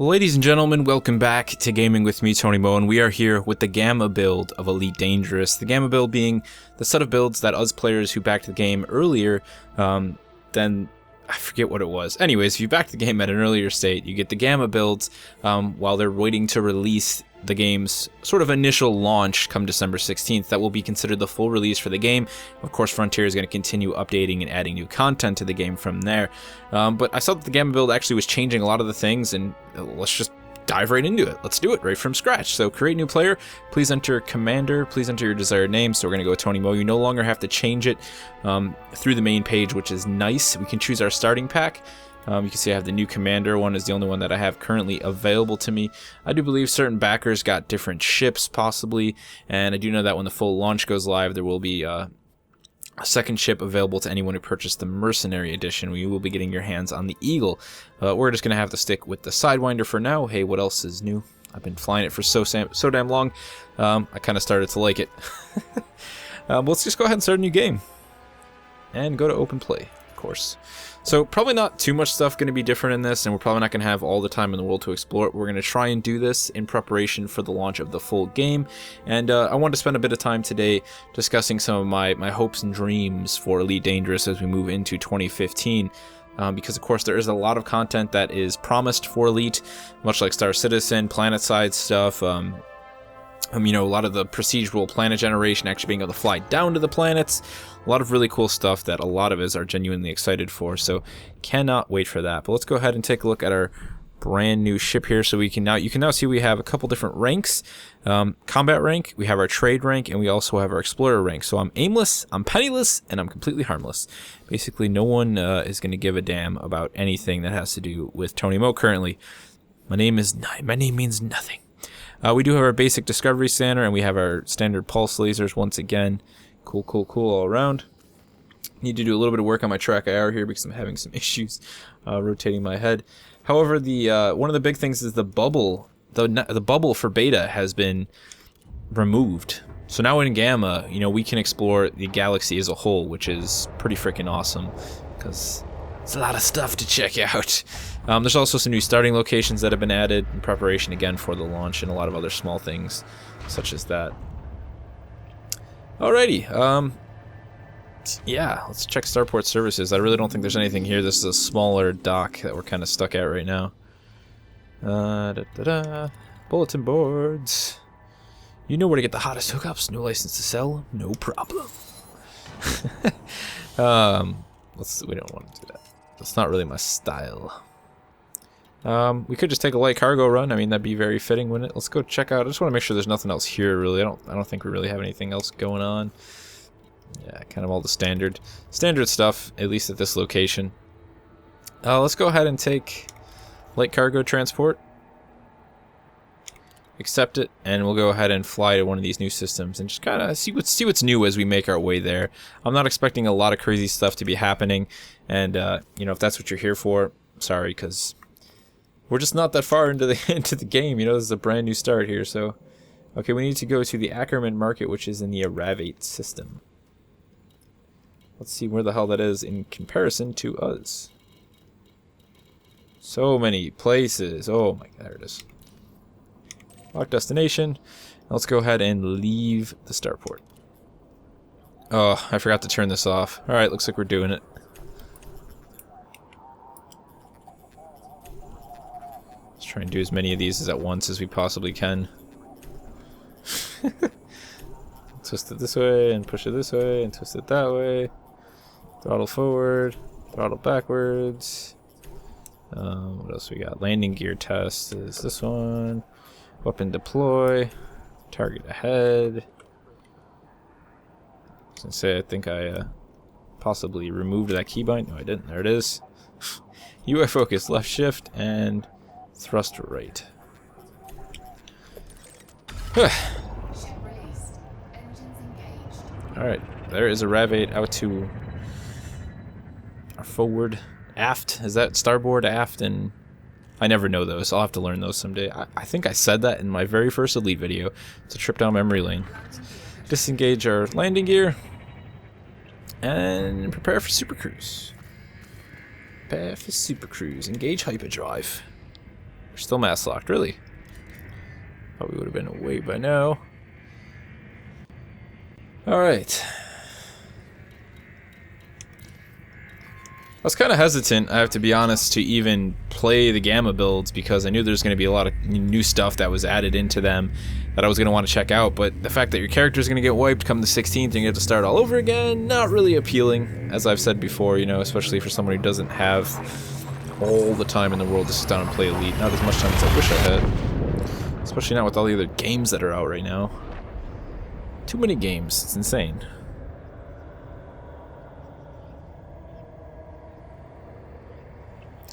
Ladies and gentlemen, welcome back to Gaming with me, Tony Mo, and we are here with the Gamma build of Elite Dangerous. The Gamma build being the set of builds that us players who backed the game earlier, then I forget what it was. Anyways, if you backed the game at an earlier state, you get the Gamma builds while they're waiting to release the game's sort of initial launch come December 16th. That will be considered the full release for the game. Of course, Frontier is going to continue updating and adding new content to the game from there. But I saw that the Gamma build actually was changing a lot of the things, and let's just dive right into it. Let's do it right from scratch. So create new player, please enter commander, please enter your desired name. So we're going to go with Tony Mo. You no longer have to change it through the main page, which is nice. We can choose our starting pack. You can see I have the new commander one is the only one that I have currently available to me. I do believe certain backers got different ships possibly, and I do know that when the full launch goes live, there will be a second ship available to anyone who purchased the Mercenary Edition. We will be getting your hands on the Eagle. We're just going to have to stick with the Sidewinder for now. Hey, what else is new? I've been flying it for so damn long. I kind of started to like it. Let's just go ahead and start a new game. And go to open play, of course. So probably not too much stuff going to be different in this, and we're probably not going to have all the time in the world to explore it. We're going to try and do this in preparation for the launch of the full game, and I wanted to spend a bit of time today discussing some of my hopes and dreams for Elite Dangerous as we move into 2015. Because of course there is a lot of content that is promised for Elite, much like Star Citizen, PlanetSide stuff, you know, a lot of the procedural planet generation, actually being able to fly down to the planets. A lot of really cool stuff that a lot of us are genuinely excited for, so cannot wait for that. But let's go ahead and take a look at our brand new ship here. So you can now see we have a couple different ranks. Combat rank, we have our trade rank, and we also have our explorer rank. So I'm aimless, I'm penniless, and I'm completely harmless. Basically no one is going to give a damn about anything that has to do with Tony Mo currently. My name means nothing. We do have our basic discovery center, and we have our standard pulse lasers once again. Cool all around. Need to do a little bit of work on my track IR here because I'm having some issues rotating my head. However, the one of the big things is the bubble. The bubble for beta has been removed. So now in Gamma, you know, we can explore the galaxy as a whole, which is pretty freaking awesome because it's a lot of stuff to check out. There's also some new starting locations that have been added in preparation again for the launch, and a lot of other small things such as that. Alrighty, yeah, let's check Starport services. I really don't think there's anything here. This is a smaller dock that we're kind of stuck at right now. Bulletin boards. You know where to get the hottest hookups. No license to sell. No problem. We don't want to do that. That's not really my style. We could just take a light cargo run. I mean, that'd be very fitting, wouldn't it? Let's go check out. I just want to make sure there's nothing else here, really. I don't think we really have anything else going on. Yeah, kind of all the standard stuff, at least at this location. Let's go ahead and take light cargo transport. Accept it, and we'll go ahead and fly to one of these new systems and just kind of see what's new as we make our way there. I'm not expecting a lot of crazy stuff to be happening, and you know, if that's what you're here for, sorry, because we're just not that far into the game. You know, this is a brand new start here. So, okay, we need to go to the Ackerman Market, which is in the Aravate system. Let's see where the hell that is in comparison to us. So many places. Oh my God, there it is. Lock destination. Let's go ahead and leave the starport. Oh, I forgot to turn this off. All right, looks like we're doing it. Let's try and do as many of these at once as we possibly can. Twist it this way and push it this way and twist it that way. Throttle forward, throttle backwards. What else we got? Landing gear test is this one. Weapon deploy. Target ahead. I was gonna say, I think I possibly removed that keybind. No, I didn't. There it is. UI focus, left shift, and thrust right. Alright, there is a Ravate out to our forward. Aft? Is that starboard, aft, and I never know those. I'll have to learn those someday. I think I said that in my very first Elite video. It's a trip down memory lane. Disengage our landing gear and prepare for supercruise. Prepare for supercruise. Engage hyperdrive. We're still mass locked, really. Thought we would have been away by now. Alright. I was kind of hesitant, I have to be honest, to even play the Gamma builds because I knew there's going to be a lot of new stuff that was added into them that I was going to want to check out, but the fact that your character is going to get wiped come the 16th and you have to start all over again, not really appealing, as I've said before, you know, especially for someone who doesn't have all the time in the world to sit down and play Elite. Not as much time as I wish I had. Especially not with all the other games that are out right now. Too many games, it's insane.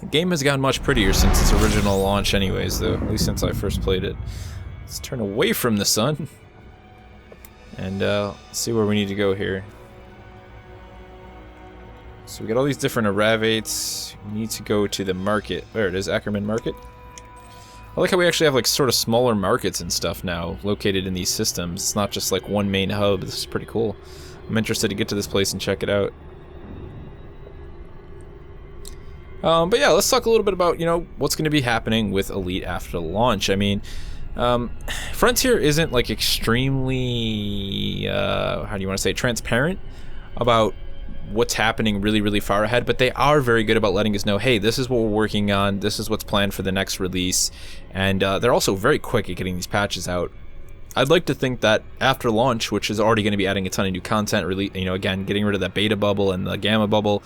The game has gotten much prettier since its original launch anyways, though, at least since I first played it. Let's turn away from the sun and see where we need to go here. So we got all these different Aravates. We need to go to the market. There it is, Ackerman Market. I like how we actually have like sort of smaller markets and stuff now located in these systems. It's not just like one main hub. This is pretty cool. I'm interested to get to this place and check it out. But yeah, let's talk a little bit about, you know, what's going to be happening with Elite after launch. I mean, Frontier isn't like extremely, how do you want to say, transparent about what's happening really far ahead, but they are very good about letting us know, hey, this is what we're working on, this is what's planned for the next release, and they're also very quick at getting these patches out. I'd like to think that after launch, which is already going to be adding a ton of new content, really, you know, again, getting rid of that beta bubble and the gamma bubble,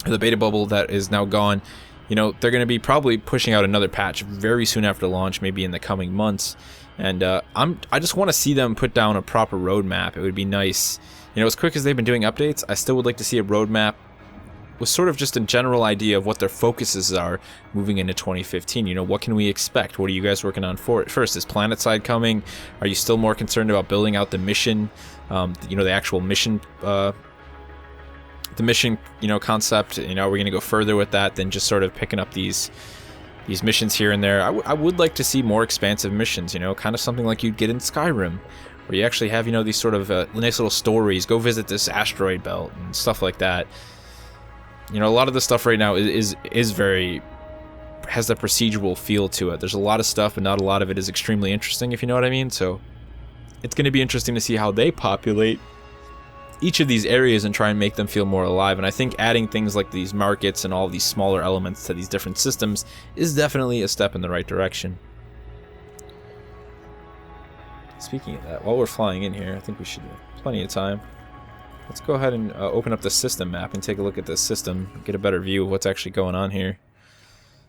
the beta bubble that is now gone, you know, they're going to be probably pushing out another patch very soon after launch, maybe in the coming months. And I just want to see them put down a proper roadmap. It would be nice. You know, as quick as they've been doing updates, I still would like to see a roadmap with sort of just a general idea of what their focuses are moving into 2015. You know, what can we expect? What are you guys working on for it? First, is PlanetSide coming? Are you still more concerned about building out the mission, you know, the actual mission, you know, concept? You know, are we going to go further with that than just sort of picking up these missions here and there? I would like to see more expansive missions, you know, kind of something like you'd get in Skyrim, where you actually have, you know, these sort of nice little stories. Go visit this asteroid belt and stuff like that. You know, a lot of the stuff right now is very, has that procedural feel to it. There's a lot of stuff, but not a lot of it is extremely interesting, if you know what I mean. So it's going to be interesting to see how they populate each of these areas and try and make them feel more alive. And I think adding things like these markets and all these smaller elements to these different systems is definitely a step in the right direction. Speaking of that, while we're flying in here, I think we should have plenty of time. Let's go ahead and open up the system map and take a look at this system, get a better view of what's actually going on here.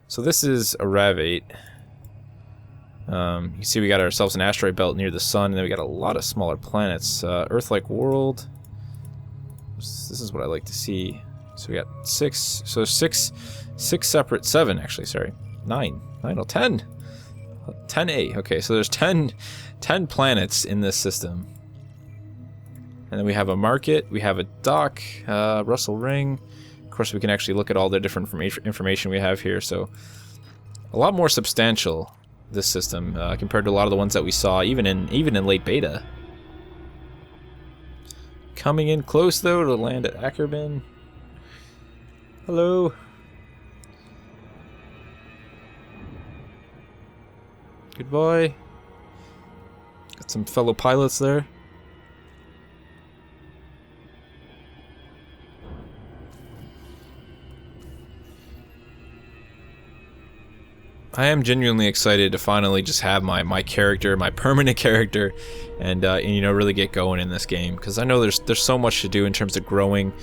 So this is Aravate. You can see we got ourselves an asteroid belt near the sun, and then we got a lot of smaller planets. Earth-like world. This is what I like to see. So we got six separate, seven actually, sorry. 10. 10A, okay, so there's 10 planets in this system. And then we have a market, we have a dock, Russell Ring. Of course, we can actually look at all the different information we have here, so a lot more substantial, this system, compared to a lot of the ones that we saw, even in late beta. Coming in close, though, to land at Ackerman. Hello. Goodbye. Got some fellow pilots there. I am genuinely excited to finally just have my character, my permanent character, and you know, really get going in this game, because I know there's so much to do in terms of growing,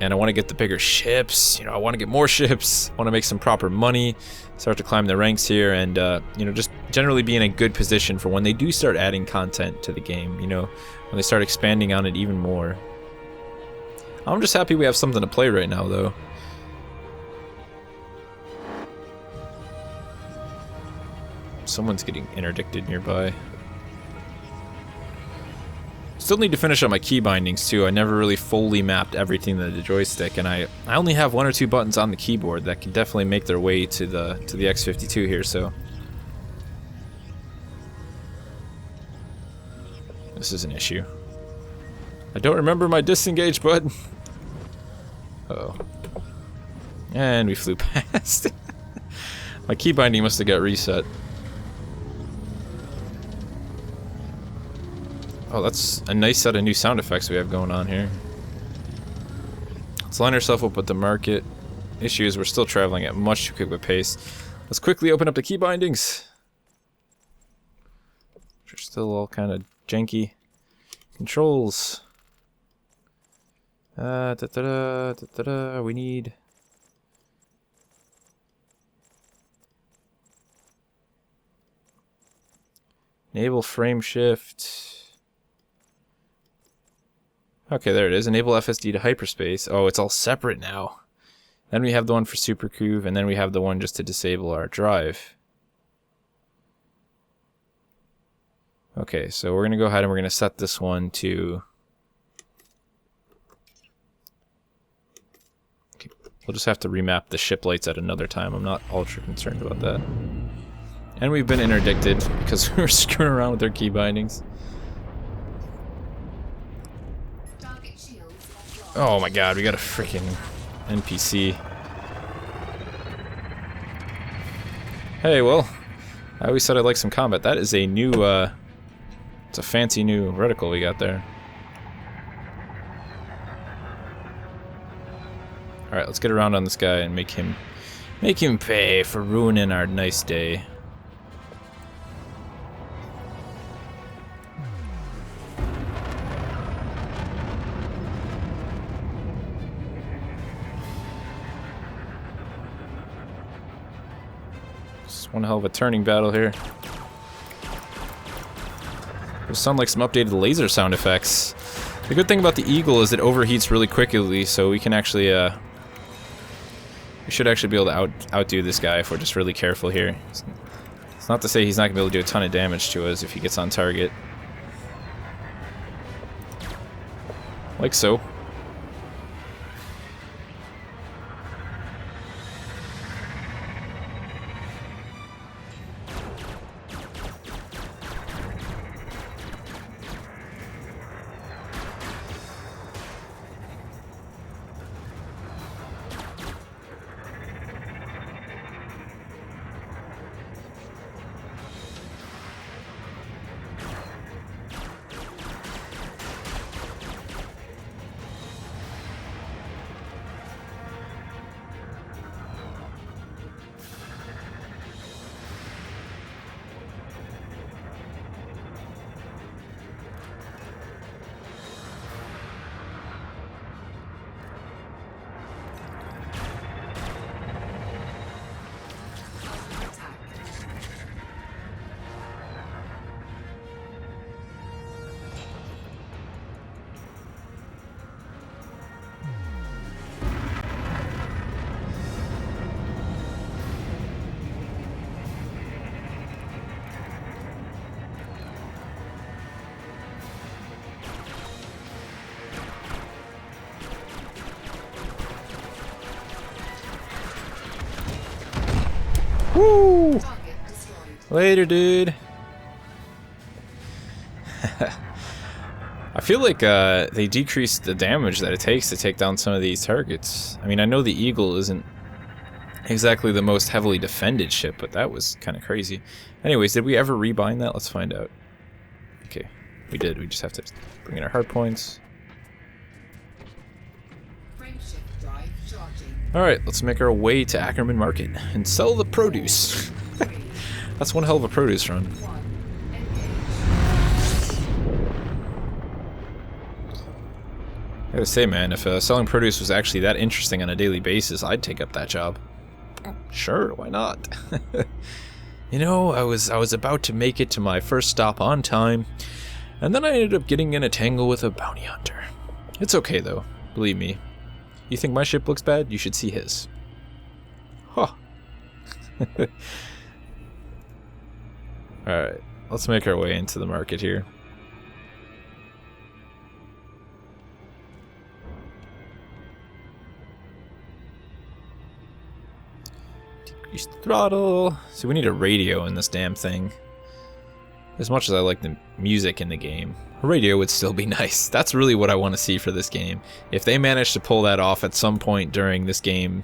and I want to get the bigger ships. You know, I want to get more ships. I want to make some proper money, start to climb the ranks here, and you know, just generally be in a good position for when they do start adding content to the game. You know, when they start expanding on it even more. I'm just happy we have something to play right now, though. Someone's getting interdicted nearby. Still need to finish up my key bindings too. I never really fully mapped everything to the joystick, and I only have 1 or 2 buttons on the keyboard that can definitely make their way to the X52 here, so this is an issue. I don't remember my disengage button. Uh-oh. And we flew past. My key binding must have got reset. Oh, that's a nice set of new sound effects we have going on here. Let's line ourselves up with the market. Issue is we're still traveling at much too quick of a pace. Let's quickly open up the key bindings. Which are still all kind of janky. Controls. We need... Enable frame shift. Okay, there it is. Enable FSD to hyperspace. Oh, it's all separate now. Then we have the one for SuperCuve, and then we have the one just to disable our drive. Okay, so we're going to go ahead and we're going to set this one to... Okay, we'll just have to remap the ship lights at another time. I'm not ultra concerned about that. And we've been interdicted because we're screwing around with their key bindings. Oh my god, we got a freaking NPC. Hey, well, I always said I'd like some combat. That is a new, it's a fancy new reticle we got there. Alright, let's get around on this guy and make him pay for ruining our nice day. One hell of a turning battle here. Those sound like some updated laser sound effects. The good thing about the Eagle is it overheats really quickly, so we can actually, we should actually be able to outdo this guy if we're just really careful here. It's not to say he's not going to be able to do a ton of damage to us if he gets on target. Like so. Woo! Later, dude. I feel like they decreased the damage that it takes to take down some of these targets. I mean, I know the Eagle isn't exactly the most heavily defended ship, but that was kind of crazy. Anyways, did we ever rebind that? Let's find out. Okay, we did. We just have to bring in our hard points. Alright, let's make our way to Ackerman Market and sell the produce. That's one hell of a produce run. I gotta say, man, if selling produce was actually that interesting on a daily basis, I'd take up that job. Sure, why not? You know, I was about to make it to my first stop on time, and then I ended up getting in a tangle with a bounty hunter. It's okay, though. Believe me. You think my ship looks bad? You should see his. Huh. Alright, let's make our way into the market here. Decrease the throttle. So we need a radio in this damn thing. As much as I like the music in the game, a radio would still be nice. That's really what I want to see for this game. If they manage to pull that off at some point during this game,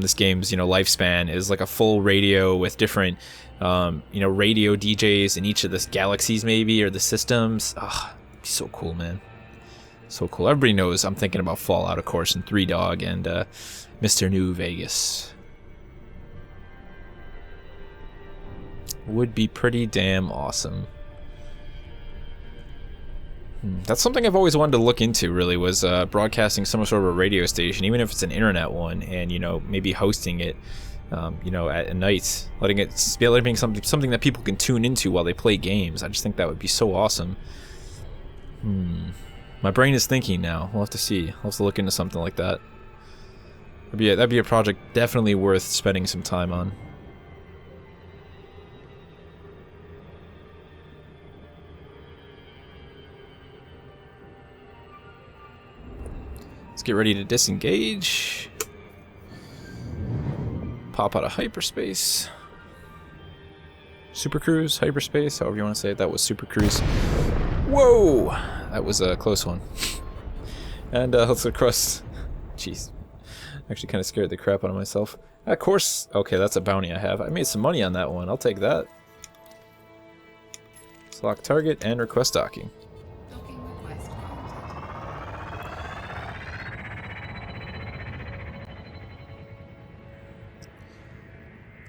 This game's, lifespan is like a full radio with different, radio DJs in each of the galaxies maybe, or the systems. Ah, so cool, man. So cool. Everybody knows I'm thinking about Fallout, of course, and Three Dog and Mr. New Vegas. Would be pretty damn awesome. That's something I've always wanted to look into, really, was broadcasting some sort of a radio station, even if it's an internet one, and, maybe hosting it, at night, letting it being something that people can tune into while they play games. I just think that would be so awesome. My brain is thinking now. We'll have to see. I'll have to look into something like that. That'd be a project definitely worth spending some time on. Let's get ready to disengage. Pop out of hyperspace. Super Cruise, hyperspace, however you want to say it. That was Super Cruise. Whoa! That was a close one. And let's across. Jeez. Actually kind of scared the crap out of myself. Of course. Okay, that's a bounty I have. I made some money on that one. I'll take that. Let's lock target and request docking.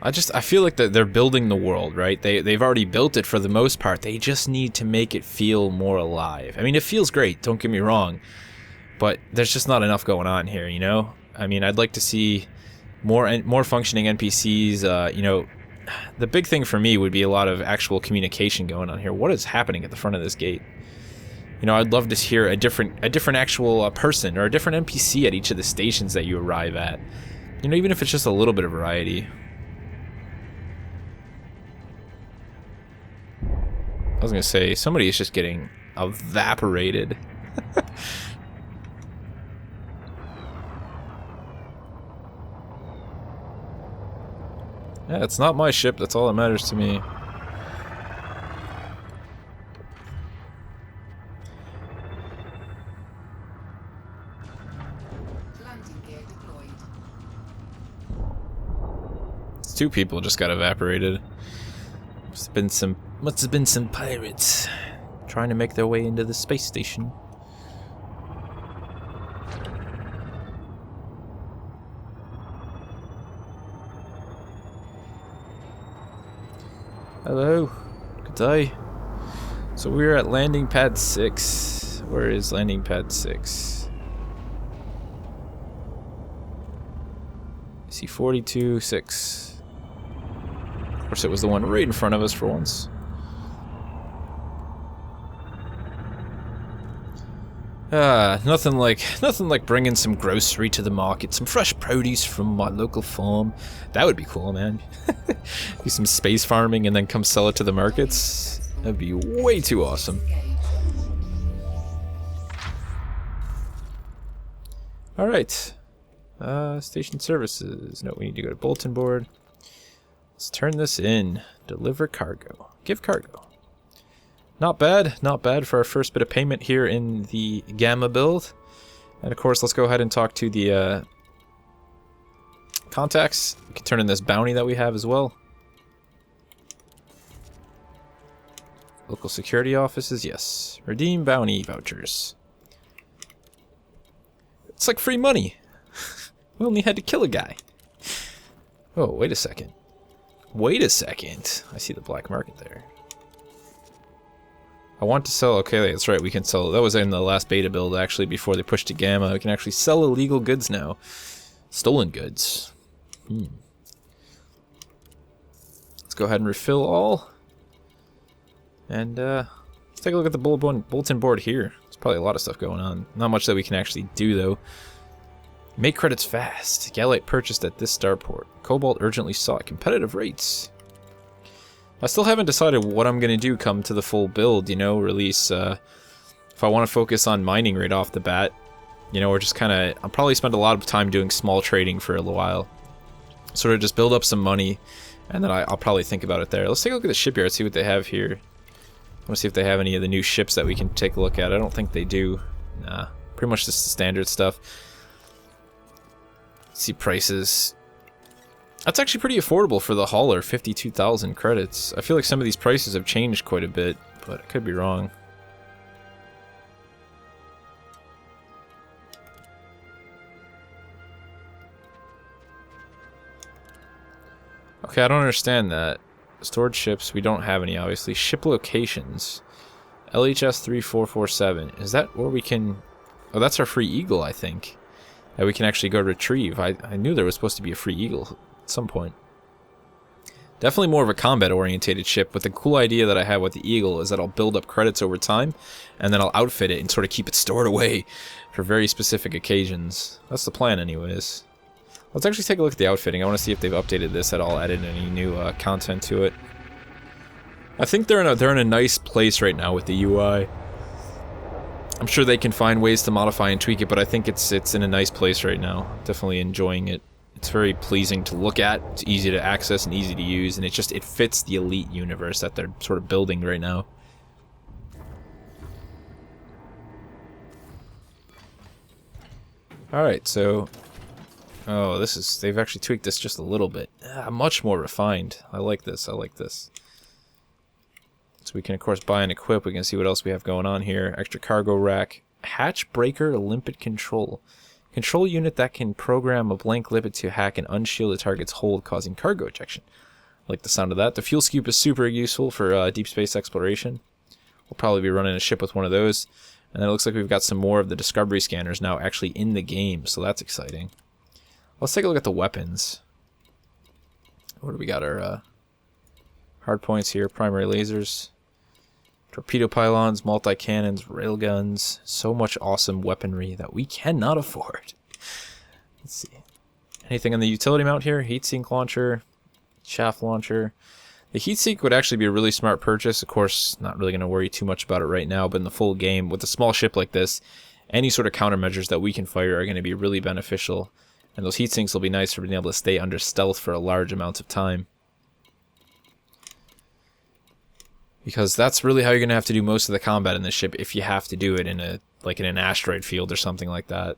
I feel like that they're building the world, right? They've already built it for the most part. They just need to make it feel more alive. I mean, it feels great, don't get me wrong, but there's just not enough going on here, I mean, I'd like to see more functioning NPCs. The big thing for me would be a lot of actual communication going on here. What is happening at the front of this gate? I'd love to hear a different actual person or a different NPC at each of the stations that you arrive at. Even if it's just a little bit of variety. I was gonna say, somebody is just getting evaporated. Yeah, it's not my ship, that's all that matters to me. It's two people just got evaporated. Must have been some pirates trying to make their way into the space station. Hello. Good day. So we're at landing pad 6. Where is landing pad 6? C-42-6. Of course, it was the one right in front of us for once. Nothing like bringing some grocery to the market, some fresh produce from my local farm. That would be cool, man. Do some space farming and then come sell it to the markets. That'd be way too awesome. All right. Station services. No, we need to go to bulletin board. Let's turn this in. Deliver cargo. Give cargo. Not bad for our first bit of payment here in the Gamma build. And of course, let's go ahead and talk to the contacts. We can turn in this bounty that we have as well. Local security offices, yes. Redeem bounty vouchers. It's like free money. We only had to kill a guy. Oh, wait a second. Wait a second. I see the black market there. I want to sell, okay, that's right, we can sell, that was in the last beta build actually before they pushed to Gamma. We can actually sell illegal goods now. Stolen goods. Let's go ahead and refill all. And let's take a look at the bulletin board here. There's probably a lot of stuff going on. Not much that we can actually do though. Make credits fast. Galite purchased at this starport. Cobalt urgently sought competitive rates. I still haven't decided what I'm going to do come to the full build, release. If I want to focus on mining right off the bat, or just kind of, I'll probably spend a lot of time doing small trading for a little while. Sort of just build up some money, and then I'll probably think about it there. Let's take a look at the shipyard, see what they have here. I want to see if they have any of the new ships that we can take a look at. I don't think they do. Nah, pretty much just the standard stuff. See prices. That's actually pretty affordable for the hauler, 52,000 credits. I feel like some of these prices have changed quite a bit, but I could be wrong. Okay, I don't understand that. Stored ships, we don't have any, obviously. Ship locations. LHS 3447. Is that where we can... Oh, that's our free Eagle, I think. That we can actually go retrieve. I knew there was supposed to be a free Eagle at some point. Definitely more of a combat-orientated ship, but the cool idea that I have with the Eagle is that I'll build up credits over time, and then I'll outfit it and sort of keep it stored away for very specific occasions. That's the plan, anyways. Let's actually take a look at the outfitting. I want to see if they've updated this at all, added any new content to it. I think they're in a nice place right now with the UI. I'm sure they can find ways to modify and tweak it, but I think it's in a nice place right now. Definitely enjoying it. It's very pleasing to look at. It's easy to access and easy to use, and it fits the Elite universe that they're sort of building right now. All right, so. Oh, they've actually tweaked this just a little bit. Much more refined. I like this, I like this. So we can, of course, buy and equip. We can see what else we have going on here. Extra cargo rack. Hatch breaker limpet control. Control unit that can program a blank limpet to hack and unshield a target's hold, causing cargo ejection. I like the sound of that. The fuel scoop is super useful for deep space exploration. We'll probably be running a ship with one of those. And then it looks like we've got some more of the discovery scanners now actually in the game, so that's exciting. Let's take a look at the weapons. What do we got? Our hard points here. Primary lasers. Torpedo pylons, multi-cannons, railguns. So much awesome weaponry that we cannot afford. Let's see. Anything on the utility mount here? Heatsink launcher. Shaft launcher. The heatsink would actually be a really smart purchase. Of course, not really going to worry too much about it right now, but in the full game, with a small ship like this, any sort of countermeasures that we can fire are going to be really beneficial. And those heat sinks will be nice for being able to stay under stealth for a large amount of time. Because that's really how you're going to have to do most of the combat in this ship if you have to do it in an asteroid field or something like that.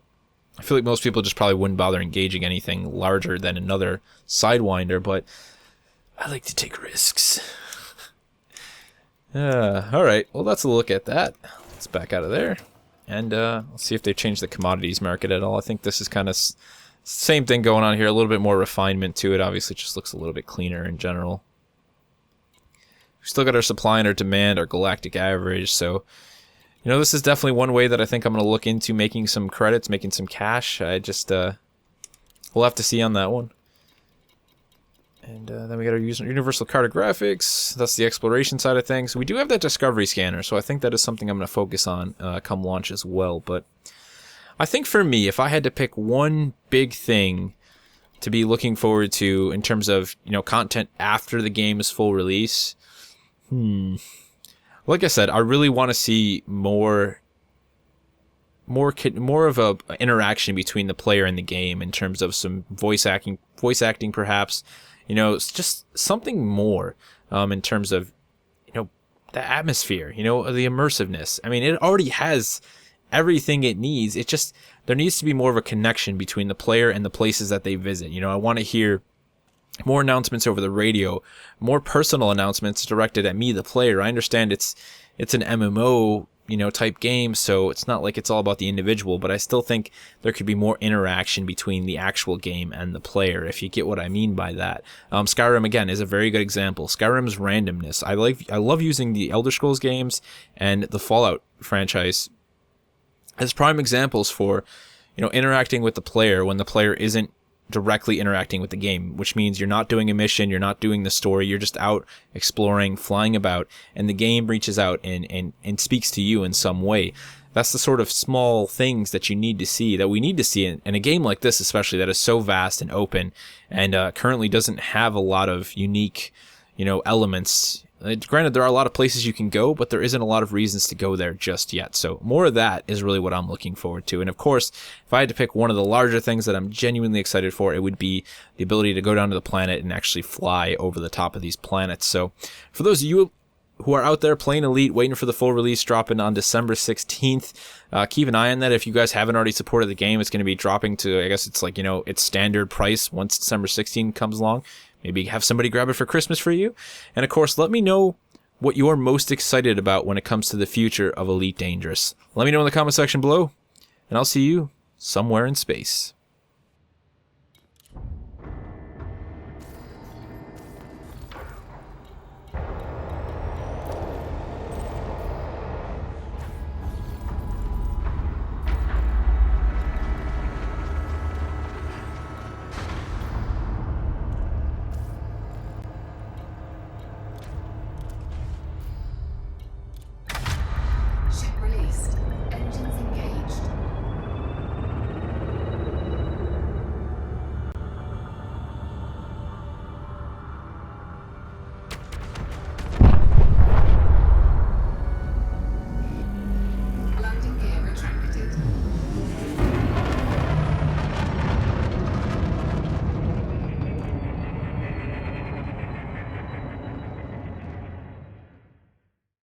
I feel like most people just probably wouldn't bother engaging anything larger than another Sidewinder, but I like to take risks. Alright, well that's a look at that. Let's back out of there. And let's see if they've changed the commodities market at all. I think this is kind of... Same thing going on here, a little bit more refinement to it. Obviously, it just looks a little bit cleaner in general. We still got our supply and our demand, our galactic average. So, you know, this is definitely one way that I think I'm going to look into making some credits, making some cash. I just, we'll have to see on that one. And then we got our universal cartographics. That's the exploration side of things. We do have that discovery scanner, so I think that is something I'm going to focus on come launch as well. But I think for me, if I had to pick one big thing to be looking forward to in terms of, you know, content after the game's full release, like I said, I really want to see more of a interaction between the player and the game in terms of some voice acting perhaps, you know, it's just something more in terms of, you know, the atmosphere, you know, the immersiveness. I mean, it already has everything it needs. It just, there needs to be more of a connection between the player and the places that they visit. You know, I want to hear more announcements over the radio, more personal announcements directed at me, the player. I understand it's an MMO, you know, type game, so it's not like it's all about the individual, but I still think there could be more interaction between the actual game and the player, if you get what I mean by that. Skyrim, again, is a very good example. Skyrim's randomness. I love using the Elder Scrolls games and the Fallout franchise as prime examples for, you know, interacting with the player when the player isn't directly interacting with the game, which means you're not doing a mission, you're not doing the story, you're just out exploring, flying about, and the game reaches out and speaks to you in some way. That's the sort of small things that you need to see, that we need to see in a game like this, especially, that is so vast and open, and currently doesn't have a lot of unique, you know, elements. Granted, there are a lot of places you can go, but there isn't a lot of reasons to go there just yet. So more of that is really what I'm looking forward to. And of course, if I had to pick one of the larger things that I'm genuinely excited for, it would be the ability to go down to the planet and actually fly over the top of these planets. So for those of you who are out there playing Elite, waiting for the full release dropping on December 16th. Keep an eye on that. If you guys haven't already supported the game, it's going to be dropping to, I guess it's like, its standard price once December 16th comes along. Maybe have somebody grab it for Christmas for you. And of course, let me know what you're most excited about when it comes to the future of Elite Dangerous. Let me know in the comment section below, and I'll see you somewhere in space.